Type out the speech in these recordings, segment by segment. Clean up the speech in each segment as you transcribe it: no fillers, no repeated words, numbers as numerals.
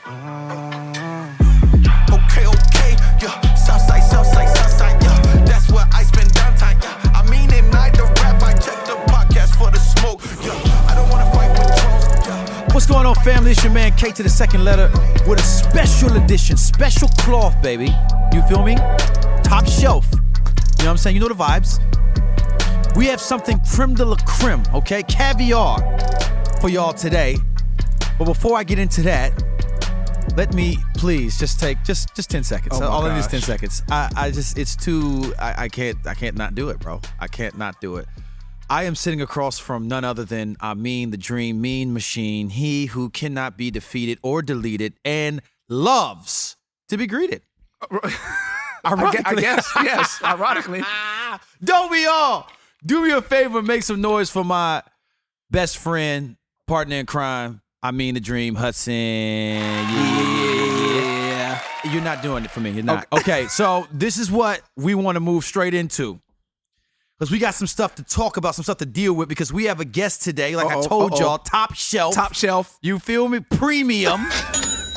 Okay, yeah. Southside, yeah. That's where I spend downtime, yeah. I mean it, neither rap. I check the podcast for the smoke, yeah. I don't wanna fight with trolls, yeah. What's going on, family? It's your man K to the second letter with a special edition, special cloth, baby. You feel me? Top shelf. You know what I'm saying? You know the vibes. We have something creme de la creme, okay? Caviar for y'all today. But before I get into that, let me please just take just 10 seconds. All I need is 10 seconds. I can't not do it, bro. I can't not do it. I am sitting across from none other than Amin, the Dream Mean Machine, he who cannot be defeated or deleted and loves to be greeted. I guess, yes, ironically. Don't we all? Do me a favor, make some noise for my best friend, partner in crime, Amin, the Dream Hudson. Yeah. You're not doing it for me. You're not. Okay, so this is what we want to move straight into. Because we got some stuff to talk about, some stuff to deal with, because we have a guest today, like I told y'all, top shelf. Top shelf. You feel me? Premium.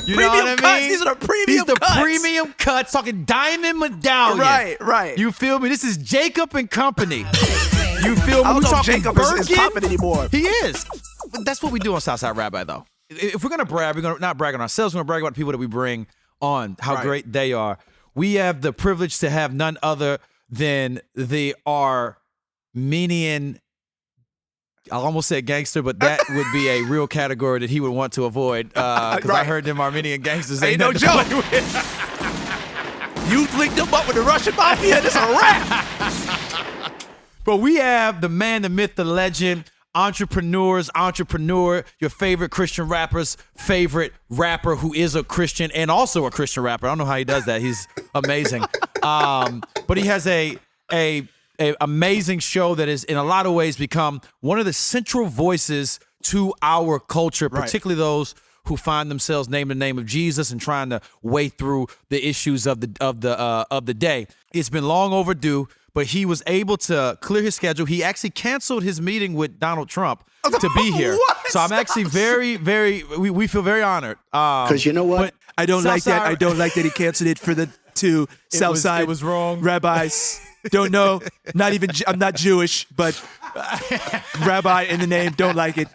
You know Premium what I cuts. mean? These are the premium cuts. These the premium cuts, talking diamond medallion. Right. You feel me? This is Jacob and Company. You feel me? I don't know if Jacob is Birkin. popping anymore. He is. That's what we do on Southside Rabbi, though. If we're going to brag, we're going to not brag on ourselves. We're going to brag about the people that we bring on, how great they are. We have the privilege to have none other than the Armenian, I almost said gangster, but that would be a real category that he would want to avoid. Because I heard them Armenian gangsters ain't no joke. You linked them up with the Russian mafia, this a wrap. But we have the man, the myth, the legend, entrepreneur, your favorite Christian rapper's favorite rapper who is a Christian and also a Christian rapper. I don't know how he does that. He's amazing. But he has a amazing show that has in a lot of ways become one of the central voices to our culture, particularly those who find themselves naming the name of Jesus and trying to wade through the issues of the day. It's been long overdue, but he was able to clear his schedule. He actually canceled his meeting with Donald Trump to be here. So I'm actually we feel very honored. Because you know what? I don't like that. I don't like that he canceled it for the two Southside it was wrong. rabbis. Don't know. I'm not Jewish, but rabbi in the name. Don't like it.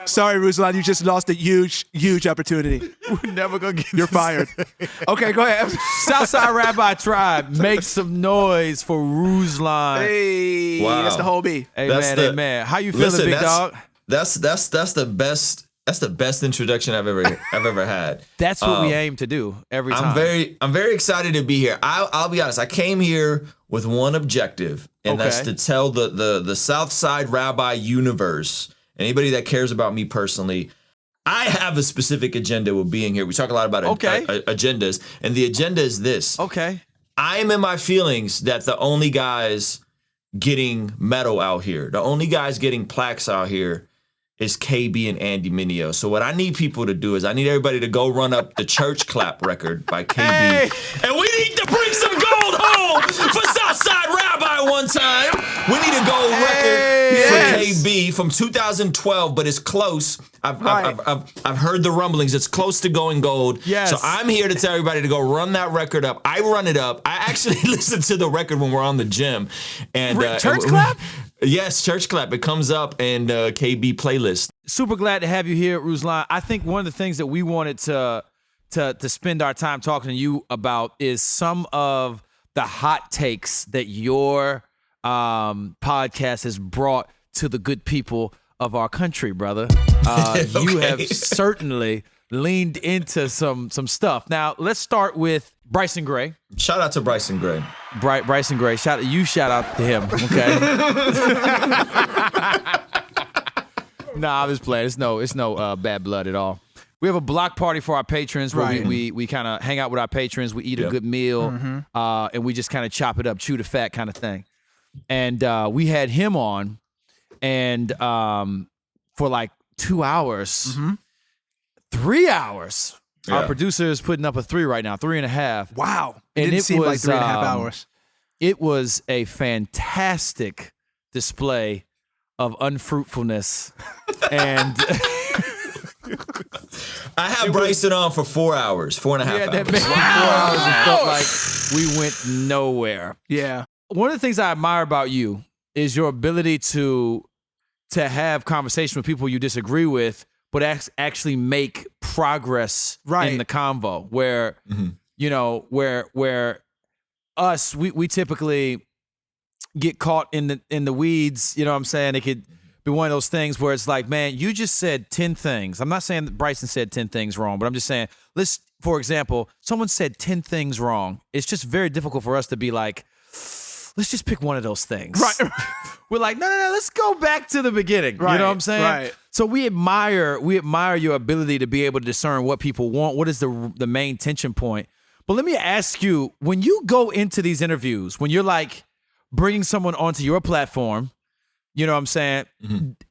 Sorry, Ruslan, you just lost a huge opportunity. We're never gonna get. You're fired. Okay, go ahead. Southside Rabbi Tribe, make some noise for Ruslan. Hey, wow. That's the whole B. Amen. How you feeling, big dog? That's the best. That's the best introduction I've ever had. That's what we aim to do every time. I'm very excited to be here. I'll be honest. I came here with one objective, and that's to tell the Southside Rabbi universe, anybody that cares about me personally, I have a specific agenda with being here. We talk a lot about agendas, and the agenda is this. Okay. I am in my feelings that the only guys getting medal out here, the only guys getting plaques out here, is KB and Andy Mineo. So what I need people to do is I need everybody to go run up the Church Clap record by KB. Hey. And we need to bring some gold home for Southside Rabbi one time. We need a gold record for KB from 2012, but it's close. I've heard the rumblings. It's close to going gold. Yes. So I'm here to tell everybody to go run that record up. I run it up. I actually listen to the record when we're on the gym. And Church Clap? Yes, Church Clap. It comes up and KB playlist. Super glad to have you here, Ruslan. I think one of the things that we wanted to spend our time talking to you about is some of the hot takes that your podcast has brought to the good people of our country, brother. You have certainly leaned into some stuff. Now, let's start with Bryson Gray. Shout out to Bryson Gray. Bryson Gray. Shout out to him, okay? Nah, I'm just playing. It's no bad blood at all. We have a block party for our patrons where we kind of hang out with our patrons. We eat a good meal, and we just kind of chop it up, chew the fat kind of thing. And we had him on, and for like 2 hours, 3 hours. Yeah. Our producer is putting up a 3 right now, 3.5. Wow. And It didn't it seem like was, 3.5 hours. It was a fantastic display of unfruitfulness and I had Bryson on for 4 hours, 4.5 hours. That made 4 hours and felt like we went nowhere. Yeah. One of the things I admire about you is your ability to have conversation with people you disagree with, but actually make progress in the convo. Where you know, where us we typically get caught in the weeds. You know what I'm saying? It could be one of those things where it's like, man, you just said 10 things. I'm not saying that Bryson said 10 things wrong, but I'm just saying, for example, someone said 10 things wrong. It's just very difficult for us to be like, let's just pick one of those things. Right. We're like, no, let's go back to the beginning. Right, you know what I'm saying? right. So we admire your ability to be able to discern what people want, what is the main tension point. But let me ask you, when you go into these interviews, when you're like bringing someone onto your platform, you know what I'm saying,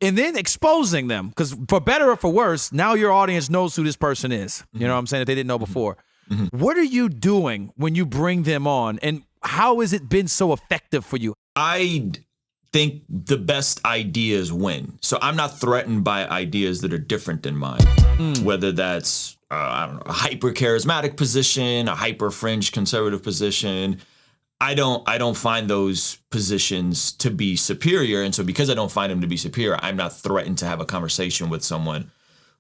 and then exposing them, because for better or for worse, now your audience knows who this person is. You know what I'm saying, if they didn't know before. What are you doing when you bring them on, and how has it been so effective for you? I think the best ideas win. So I'm not threatened by ideas that are different than mine, whether that's, I don't know, a hyper charismatic position, a hyper fringe conservative position. I don't find those positions to be superior. And so because I don't find them to be superior, I'm not threatened to have a conversation with someone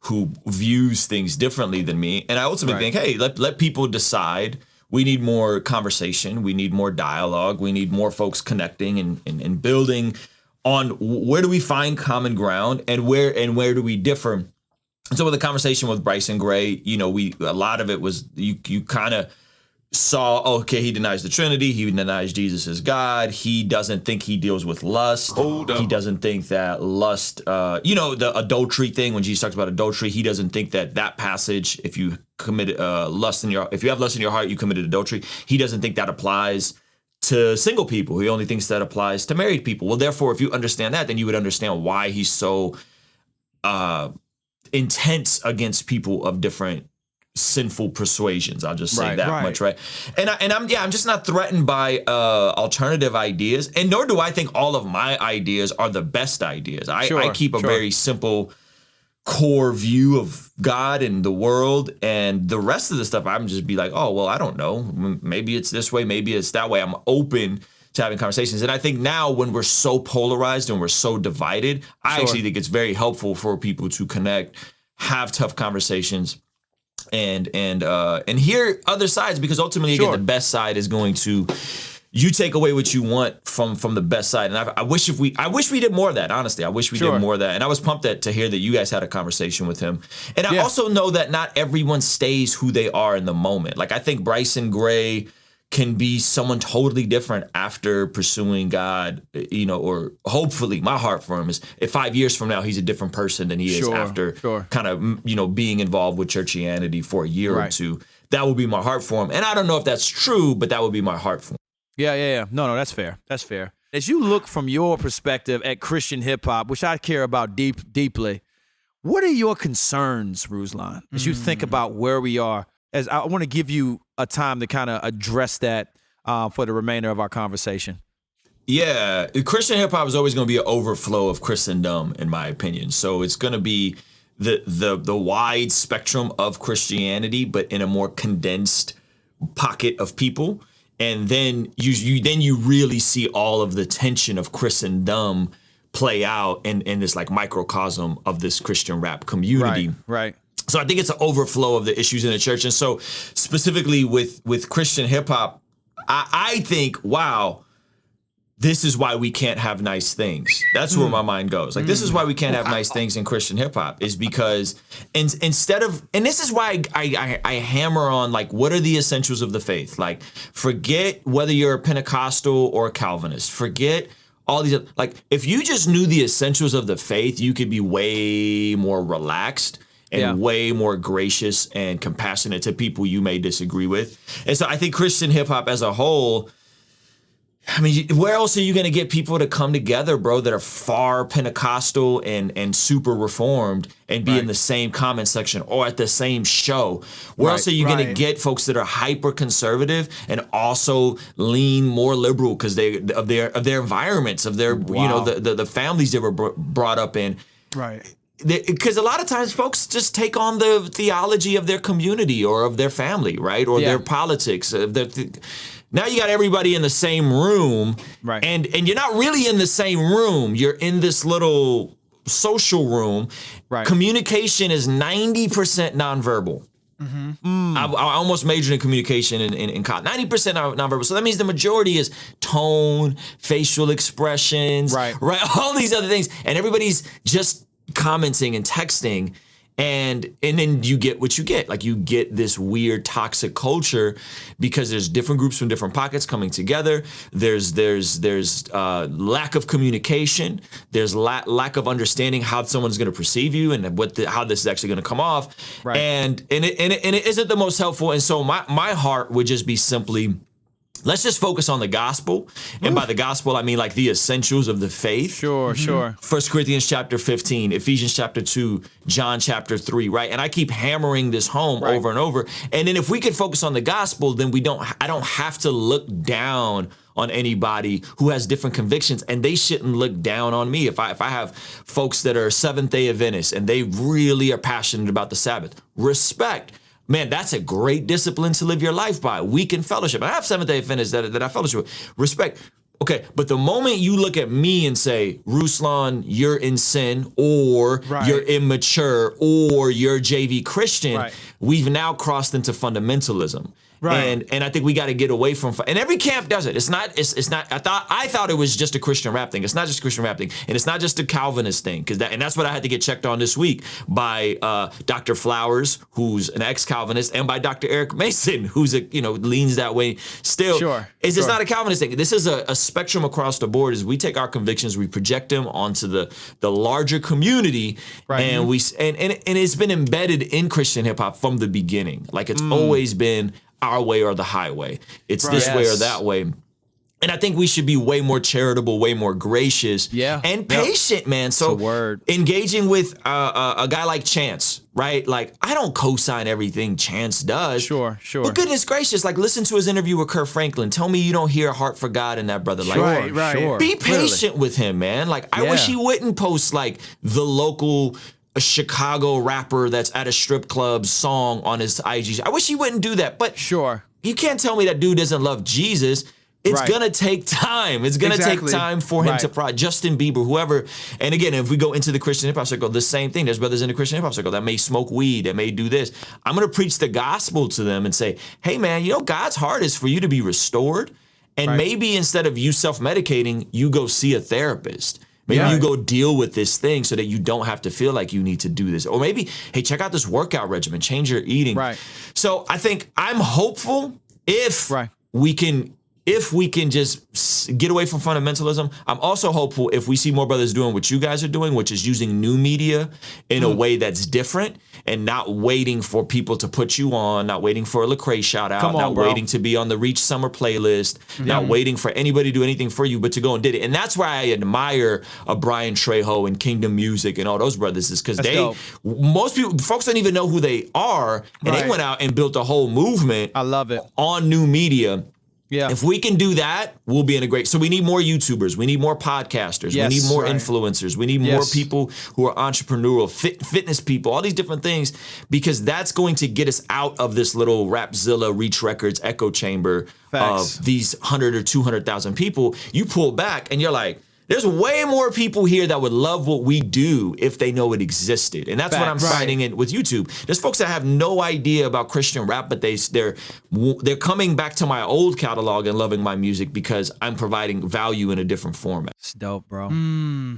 who views things differently than me. And I ultimately think, hey, let people decide. We need more conversation. We need more dialogue. We need more folks connecting and building on where do we find common ground and where do we differ. And so with the conversation with Bryson Gray, you know, a lot of it was you kind of saw, okay, he denies the Trinity. He denies Jesus as God. He doesn't think he deals with lust. He doesn't think that lust, the adultery thing, when Jesus talks about adultery, he doesn't think that passage, if you commit if you have lust in your heart, you committed adultery. He doesn't think that applies to single people. He only thinks that applies to married people. Well, therefore, if you understand that, then you would understand why he's so intense against people of different sinful persuasions. I'll just say that much, right? And I'm just not threatened by alternative ideas, and nor do I think all of my ideas are the best ideas. I keep a very simple core view of God and the world, and the rest of the stuff I'm just be like, oh, well, I don't know. Maybe it's this way, maybe it's that way. I'm open to having conversations. And I think now when we're so polarized and we're so divided, I actually think it's very helpful for people to connect, have tough conversations, and hear other sides, because ultimately, again, the best side is going to, you take away what you want from the best side. And I wish we did more of that. Honestly, I wish we did more of that. And I was pumped to hear that you guys had a conversation with him. And I also know that not everyone stays who they are in the moment. Like, I think Bryson Gray can be someone totally different after pursuing God, or hopefully my heart for him is if 5 years from now, he's a different person than he is after kind of, being involved with churchianity for a year or two. That would be my heart for him. And I don't know if that's true, but that would be my heart for him. Yeah. No, that's fair. That's fair. As you look from your perspective at Christian hip hop, which I care about deeply, what are your concerns, Ruslan, as you think about where we are? As I want to give you a time to kind of address that for the remainder of our conversation. Yeah, Christian hip hop is always going to be an overflow of Christendom, in my opinion. So it's going to be the wide spectrum of Christianity, but in a more condensed pocket of people. And then you really see all of the tension of Christendom play out in this like microcosm of this Christian rap community. Right. So I think it's an overflow of the issues in the church. And so specifically with Christian hip hop, I think, wow, this is why we can't have nice things. That's where my mind goes. Like, this is why we can't have nice things in Christian hip hop, is because instead of, and this is why I hammer on, like, what are the essentials of the faith? Like, forget whether you're a Pentecostal or a Calvinist. Forget all these, like, if you just knew the essentials of the faith, you could be way more relaxed and way more gracious and compassionate to people you may disagree with. And so I think Christian hip hop as a whole, I mean, where else are you going to get people to come together, bro, that are far Pentecostal and super reformed and be in the same comment section or at the same show? Where else are you going to get folks that are hyper conservative and also lean more liberal because of their environments, of their the families they were brought up in? Right. because a lot of times folks just take on the theology of their community or of their family, right? Or their politics. Now you got everybody in the same room, right? And you're not really in the same room. You're in this little social room. Right. Communication is 90% nonverbal. I almost majored in communication in college. 90% nonverbal. So that means the majority is tone, facial expressions, right? All these other things, and everybody's just commenting and texting, and then you get what you get. Like, you get this weird toxic culture because there's different groups from different pockets coming together. There's lack of communication. There's lack of understanding how someone's going to perceive you and how this is actually going to come off. Right. And it isn't the most helpful. And so my heart would just be simply, let's just focus on the gospel. And by the gospel, I mean like the essentials of the faith. Sure. 1 Corinthians chapter 15, Ephesians chapter 2, John chapter 3, right? And I keep hammering this home over and over. And then if we could focus on the gospel, then I don't have to look down on anybody who has different convictions, and they shouldn't look down on me. If I have folks that are Seventh-day Adventists and they really are passionate about the Sabbath, respect. Man, that's a great discipline to live your life by. Week in fellowship. I have Seventh-day Adventists that I fellowship with. Respect. Okay, but the moment you look at me and say, Ruslan, you're in sin, or you're immature, or you're JV Christian, we've now crossed into fundamentalism. Right. And I think we got to get away from, and every camp does it. It's not, I thought it was just a Christian rap thing. It's not just a Christian rap thing. And it's not just a Calvinist thing. And that's what I had to get checked on this week by Dr. Flowers, who's an ex-Calvinist, and by Dr. Eric Mason, who's leans that way still. Sure. It's not a Calvinist thing. This is a spectrum across the board. Is we take our convictions, we project them onto the larger community, and and it's been embedded in Christian hip hop from the beginning. Like, it's always been our way or the highway. It's this way or that way. And I think we should be way more charitable, way more gracious, and patient, man. So engaging with a guy like Chance, right? Like, I don't co-sign everything Chance does. Sure. But goodness gracious, like, listen to his interview with Kurt Franklin. Tell me you don't hear a heart for God in that brother. Like, be patient with him, man. Like, I wish he wouldn't post like the local Chicago rapper that's at a strip club song on his IG. I wish he wouldn't do that, but you can't tell me that dude doesn't love Jesus. It's gonna take time. It's gonna take time for him to Justin Bieber, whoever. And again, if we go into the Christian hip hop circle, the same thing. There's brothers in the Christian hip hop circle that may smoke weed, that may do this. I'm gonna preach the gospel to them and say, hey man, God's heart is for you to be restored. And maybe instead of you self-medicating, you go see a therapist. Maybe you go deal with this thing so that you don't have to feel like you need to do this. Or maybe, hey, check out this workout regimen, change your eating. So I think I'm hopeful if we can just get away from fundamentalism. I'm also hopeful if we see more brothers doing what you guys are doing, which is using new media in a way that's different and not waiting for people to put you on, not waiting for a Lecrae shout out, waiting to be on the Reach Summer playlist, not waiting for anybody to do anything for you, but to go and did it. And that's why I admire Brian Trejo and Kingdom Music and all those brothers, is because folks don't even know who they are, and they went out and built a whole movement. I love it. On new media. Yeah. If we can do that, we'll be in a great. So we need more YouTubers. We need more podcasters. We need more influencers. We need more people who are entrepreneurial, fitness people, all these different things, because that's going to get us out of this little Rapzilla, Reach Records echo chamber of these 100 or 200,000 people. You pull back and you're like, there's way more people here that would love what we do if they know it existed. And that's what I'm finding in with YouTube. There's folks that have no idea about Christian rap, but they're coming back to my old catalog and loving my music because I'm providing value in a different format. It's dope, bro.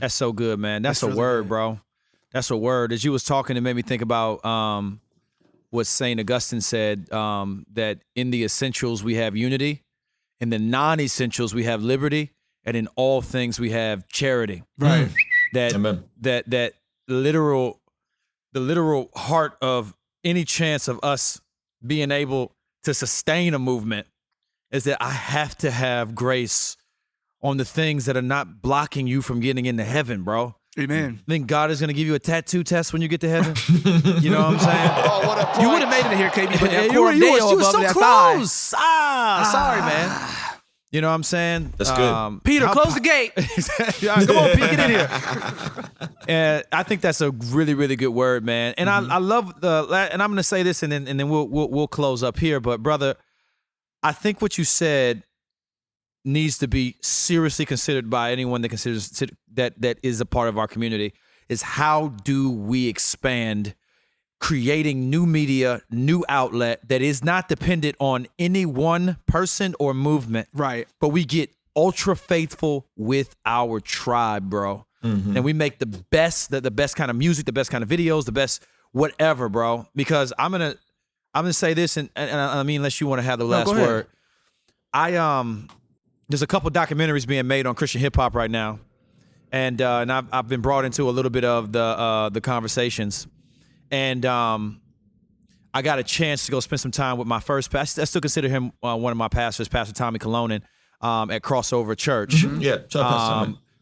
That's so good, man. That's a really word, good. Bro. That's a word. As you was talking, it made me think about what St. Augustine said, that in the essentials we have unity, in the non-essentials we have liberty, and in all things we have charity. Right. That literal heart of any chance of us being able to sustain a movement is that I have to have grace on the things that are not blocking you from getting into heaven, bro. Amen. I think God is going to give you a tattoo test when you get to heaven. You know what I'm saying? Oh, what a point. You would have made it here, KB, but you were so close. I'm sorry, man. You know what I'm saying? That's good. Peter, close the gate. Come on, Pete, get in here. And I think that's a really, really good word, man. And I love and I'm going to say this, and then we'll close up here. But brother, I think what you said needs to be seriously considered by anyone that considers that is a part of our community. Is how do we expand creating new media, new outlet that is not dependent on any one person or movement. Right. But we get ultra faithful with our tribe, bro. And we make the best kind of music, the best kind of videos, the best whatever, bro. Because I'm gonna say this, and I mean, unless you want to have the last word. There's a couple documentaries being made on Christian hip hop right now, and I've been brought into a little bit of the conversations. And I got a chance to go spend some time with my first pastor. I still consider him one of my pastors, Pastor Tommy Colonin, at Crossover Church. Yeah,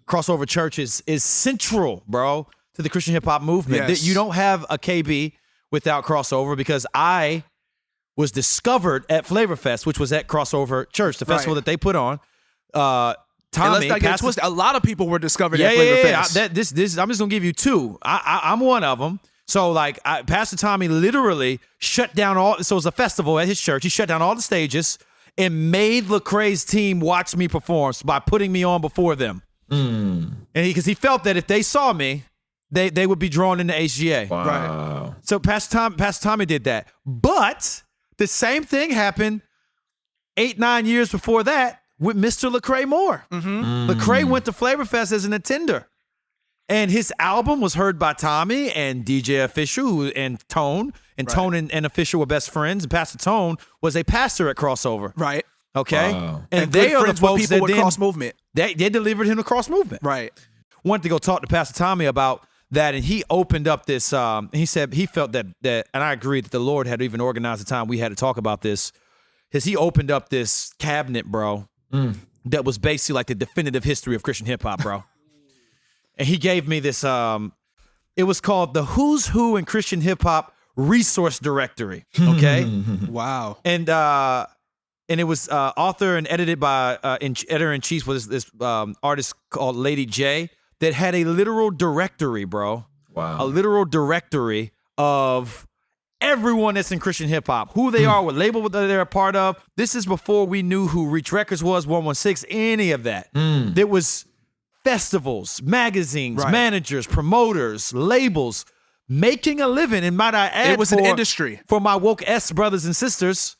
Crossover Church is central, bro, to the Christian hip hop movement. Yes. You don't have a KB without Crossover, because I was discovered at Flavor Fest, which was at Crossover Church, the festival that they put on. Tommy, let's not get twisted. A lot of people were discovered at Flavor Fest. I'm just gonna give you two. I'm one of them. So, like, Pastor Tommy literally shut down so it was a festival at his church. He shut down all the stages and made Lecrae's team watch me perform by putting me on before them. And because he felt that if they saw me, they would be drawn into HGA. Wow. Right. So Pastor Tommy did that. But the same thing happened 8-9 years before that with Mr. Lecrae Moore. Lecrae went to Flavor Fest as an attender. And his album was heard by Tommy and DJ Official and Tone. And Tone and Official were best friends. And Pastor Tone was a pastor at Crossover. Right. Okay? Wow. And they are the folks people that with then, Cross Movement. They delivered him to Cross Movement. Right. Wanted to go talk to Pastor Tommy about that. And he opened up this, he said he felt that, and I agree that the Lord had even organized the time we had to talk about this, because he opened up this cabinet, bro, that was basically like the definitive history of Christian hip hop, bro. And he gave me this, it was called the Who's Who in Christian Hip Hop Resource Directory, okay? Wow. And it was author and edited by, editor-in-chief was this artist called Lady J that had a literal directory, bro. Wow. A literal directory of everyone that's in Christian hip hop, who they are, what label that they're a part of. This is before we knew who Reach Records was, 116, any of that. There was festivals, magazines, managers, promoters, labels, making a living. And might I add, it was an industry. For my woke S brothers and sisters,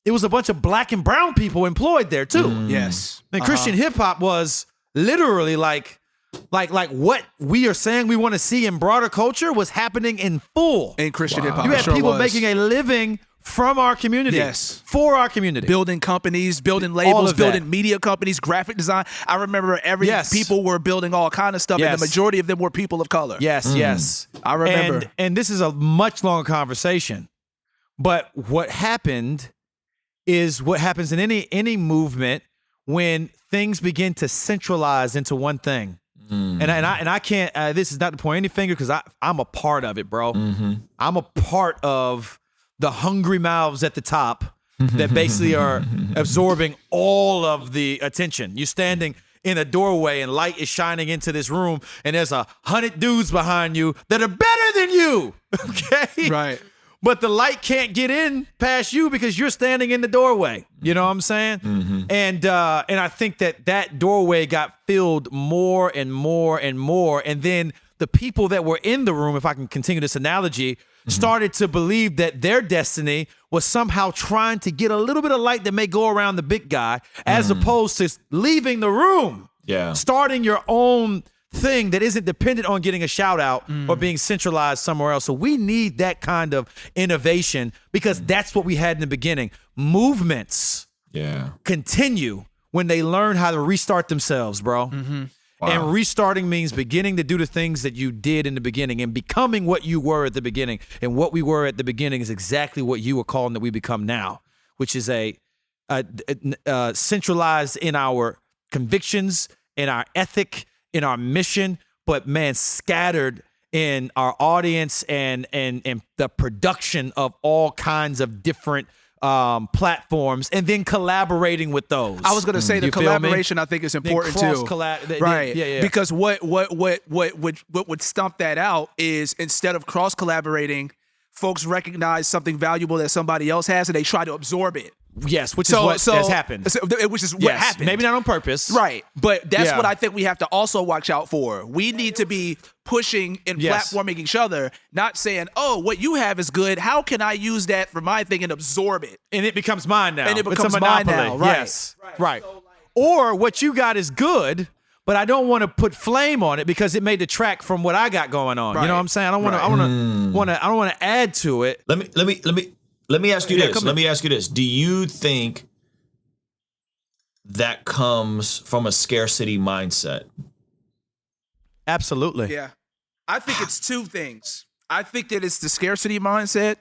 it was a bunch of black and brown people employed there too. Yes. And Christian hip hop was literally like what we are saying we want to see in broader culture was happening in full. In Christian hip hop. You had sure people was. making a living from our community. Yes. For our community. Building companies, building labels, building media companies, graphic design. I remember people were building all kind of stuff, and the majority of them were people of color. Yes. I remember. And this is a much longer conversation. But what happened is what happens in any movement when things begin to centralize into one thing. And I can't, this is not to point any finger, because I'm a part of it, bro. I'm a part of the hungry mouths at the top that basically are absorbing all of the attention. You're standing in a doorway and light is shining into this room, and there's 100 dudes behind you that are better than you. Okay? Right. But the light can't get in past you because you're standing in the doorway. You know what I'm saying? And I think that doorway got filled more and more and more. And then the people that were in the room, if I can continue this analogy, started to believe that their destiny was somehow trying to get a little bit of light that may go around the big guy, as opposed to leaving the room. Yeah. Starting your own thing that isn't dependent on getting a shout out or being centralized somewhere else. So we need that kind of innovation, because that's what we had in the beginning. Movements continue when they learn how to restart themselves, bro. Wow. And restarting means beginning to do the things that you did in the beginning and becoming what you were at the beginning. And what we were at the beginning is exactly what you were calling that we become now, which is a centralized in our convictions, in our ethic, in our mission, but man, scattered in our audience and the production of all kinds of different platforms and then collaborating with those. I was going to say the collaboration I think is important too. Right. Yeah. Because what would stump that out is instead of cross collaborating, folks recognize something valuable that somebody else has and they try to absorb it. Yes, which is what has happened. Which is what happened. Maybe not on purpose. Right. But that's what I think we have to also watch out for. We need to be pushing and platforming each other, not saying, oh, what you have is good. How can I use that for my thing and absorb it? And it becomes mine now. And it becomes mine now. Right. Yes. Right. So, or what you got is good, but I don't want to put flame on it because it may detract from what I got going on. Right. You know what I'm saying? I don't want to add to it. Let me ask you this. Let me ask you this. Do you think that comes from a scarcity mindset? Absolutely. Yeah. I think it's two things. I think that it's the scarcity mindset.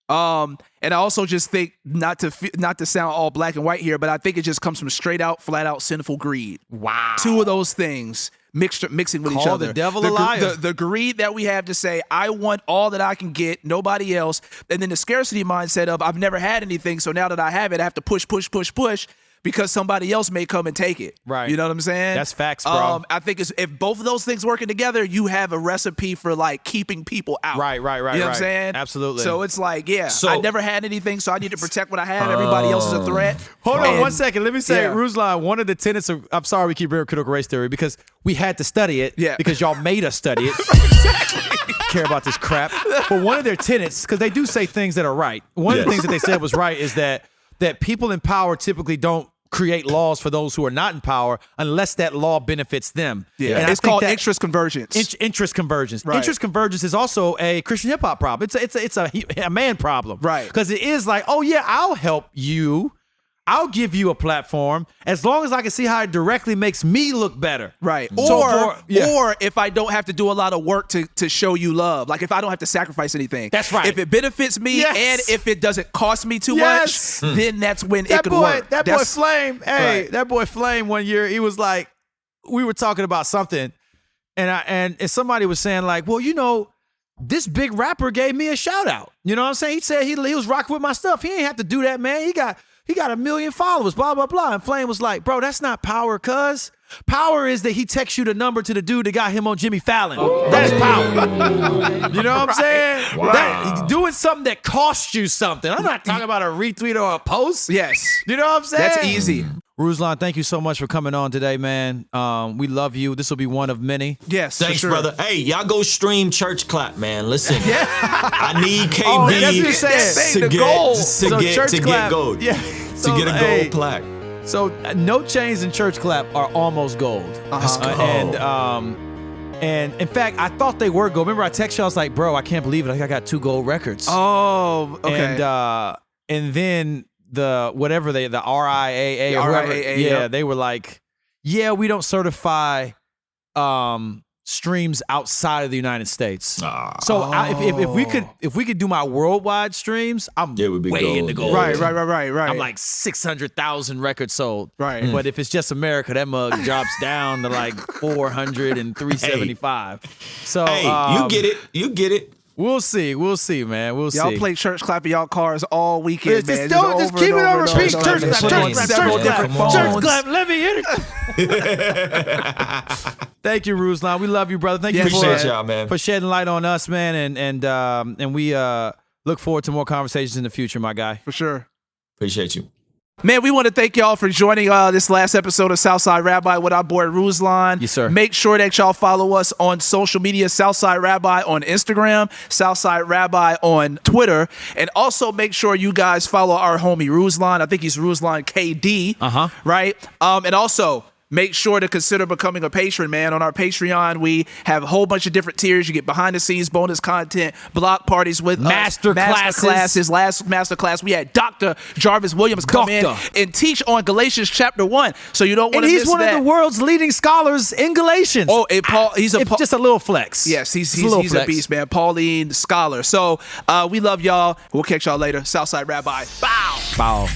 And I also just think not to sound all black and white here, but I think it just comes from straight out, flat out sinful greed. Wow. Two of those things mixing with each other. The devil a liar. The greed that we have to say, I want all that I can get, nobody else. And then the scarcity mindset of I've never had anything, so now that I have it, I have to push because somebody else may come and take it. Right. You know what I'm saying? That's facts, bro. I think if both of those things working together, you have a recipe for like keeping people out. Right. You know what I'm saying? Absolutely. So it's like, I never had anything, so I need to protect what I have. Everybody else is a threat. Hold on 1 second. Let me say, Ruslan, one of the tenets of, I'm sorry we keep bringing critical race theory because we had to study it because y'all made us study it. Exactly. Care about this crap. But one of their tenets, because they do say things that are right. One of the things that they said was right is that people in power typically don't create laws for those who are not in power unless that law benefits them. Yeah, and it's called interest convergence. Interest convergence. Right. Interest convergence is also a Christian hip hop problem. It's a man problem. Right. Because it is like, oh yeah, I'll help you. I'll give you a platform as long as I can see how it directly makes me look better. Right. Or if I don't have to do a lot of work to show you love. Like if I don't have to sacrifice anything. That's right. If it benefits me and if it doesn't cost me too much, then that's when it could work. That boy Flame, that boy Flame one year, he was like, we were talking about something and somebody was saying like, well, you know, this big rapper gave me a shout out. You know what I'm saying? He said he was rocking with my stuff. He ain't have to do that, man. He got 1 million followers, blah, blah, blah. And Flame was like, bro, that's not power, cuz. Power is that he texts you the number to the dude that got him on Jimmy Fallon. That is power. You know what I'm saying? Wow. Doing something that costs you something. I'm not talking about a retweet or a post. Yes. You know what I'm saying? That's easy. Ruslan, thank you so much for coming on today, man. We love you. This will be one of many. Yes, thanks, sure. brother. Hey, y'all go stream Church Clap, man. Listen, I need KB to get gold. Yeah. To get a gold plaque. So no chains in Church Clap are almost gold. And in fact, I thought they were gold. Remember, I texted you. I was like, bro, I can't believe it. I got 2 gold records. Oh, okay. And then the RIAA or whoever, they were like, yeah, we don't certify streams outside of the United States. So if we could do my worldwide streams, I'm way in the gold. Right. I'm like 600,000 records sold. Right. But if it's just America, that mug drops down to like 400 and 375. So you get it. We'll see, man. We'll see. Y'all play Church Clap in y'all cars all weekend, man. Just keep it on repeat. Church Clap. Let me hit it. Thank you, Ruslan. We love you, brother. Thank you appreciate y'all, man, for shedding light on us, man. And we look forward to more conversations in the future, my guy. For sure. Appreciate you. Man, we want to thank y'all for joining this last episode of Southside Rabbi with our boy Ruslan. Yes, sir. Make sure that y'all follow us on social media, Southside Rabbi on Instagram, Southside Rabbi on Twitter, and also make sure you guys follow our homie Ruslan. I think he's Ruslan KD, right? And also make sure to consider becoming a patron, man. On our Patreon, we have a whole bunch of different tiers. You get behind-the-scenes bonus content, block parties with master classes. Last master class, we had Dr. Jarvis Williams come in and teach on Galatians chapter 1. So you don't want to miss that. And he's one of the world's leading scholars in Galatians. Oh, he's just a little flex. Yes, he's a beast, man. Pauline scholar. So we love y'all. We'll catch y'all later. Southside Rabbi. Bow.